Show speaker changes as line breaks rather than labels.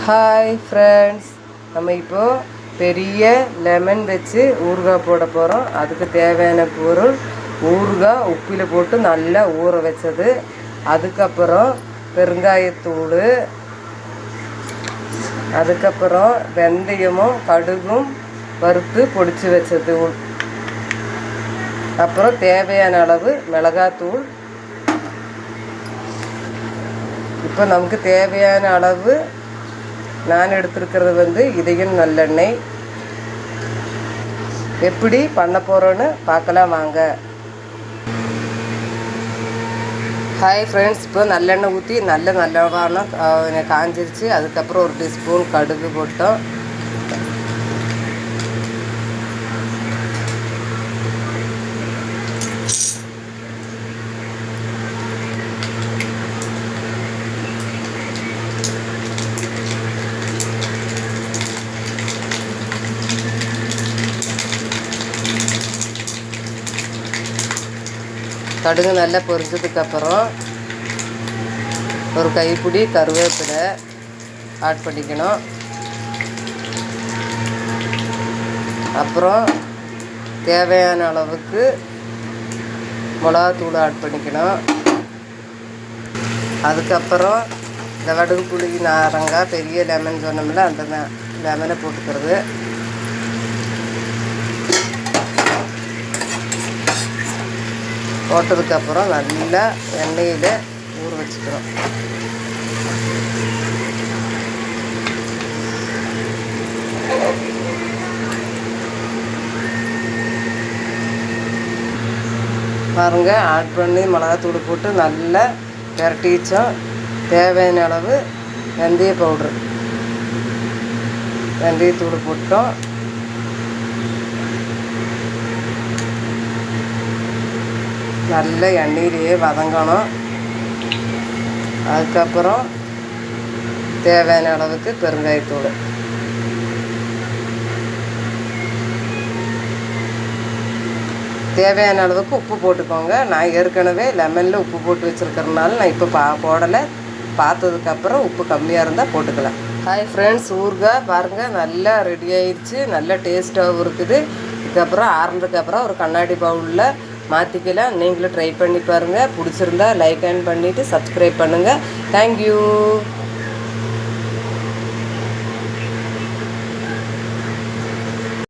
Hi friends, நம்ம இப்போது பெரிய லெமன் வச்சு ஊறுகாய் போட போகிறோம். அதுக்கு தேவையான பொருள் ஊறுகாய் உப்பில் போட்டு நல்லா ஊற வச்சது, அதுக்கப்புறம் பெருங்காயத்தூள், அதுக்கப்புறம் வெந்தயமும் கடுகும் வறுத்து பொடிச்சு வச்சது, அப்புறம் தேவையான அளவு மிளகாத்தூள். இப்போ நமக்கு தேவையான அளவு நான் எடுத்துருக்கிறது இதையும் நல்லெண்ணெய். எப்படி பண்ண போகிறோன்னு பார்க்கலாம் வாங்க. ஹாய் ஃப்ரெண்ட்ஸ், இப்போ நல்லெண்ணெய் ஊற்றி நல்லவான காஞ்சிருச்சு. அதுக்கப்புறம் ஒரு டீஸ்பூன் கடுகு போட்டோம். கடுகு நல்லா பொரிஞ்சதுக்கப்புறம் ஒரு கைப்பிடி கருவேப்பிலை ஆட் பண்ணிக்கணும். அப்புறம் தேவையான அளவுக்கு மிளகாத்தூள் ஆட் பண்ணிக்கணும். அதுக்கப்புறம் இந்த வடுகு புளி நாரங்காய் பெரிய லெமன் சொன்னோம்ல, அந்த லெமனை போட்டுக்கிறது. போட்டதுக்கப்புறம் நல்லா எண்ணெயில் ஊற வச்சுக்கிறோம். பாருங்கள், ஆட் பண்ணி மிளகாத்தூள் போட்டு நல்லா விரட்டிச்சோம். தேவையான அளவு வெந்தய பவுட்ரு, வெந்தயத்தூள் போட்டோம். நல்ல எண்ணெயிலேயே வதங்கணும். அதுக்கப்புறம் தேவையான அளவுக்கு பெருங்காயத்தூள், தேவையான அளவுக்கு உப்பு போட்டுக்கோங்க. நான் ஏற்கனவே லெமனில் உப்பு போட்டு வச்சுருக்கறனால நான் இப்போ போடலை. பார்த்ததுக்கப்புறம் உப்பு கம்மியாக இருந்தால் போட்டுக்கலாம். ஹாய் ஃப்ரெண்ட்ஸ், ஊறுகாய் பாருங்கள் நல்லா ரெடி ஆயிடுச்சு. நல்ல டேஸ்ட்டாகவும் இருக்குது. இதுக்கப்புறம் ஆறுனதுக்கப்புறம் ஒரு கண்ணாடி பவுலில் மாற்றிக்கலாம். நீங்களும் ட்ரை பண்ணி பாருங்கள். பிடிச்சிருந்தா லைக் அண்ட் பண்ணிவிட்டு சப்ஸ்கிரைப் பண்ணுங்கள். தேங்க்யூ.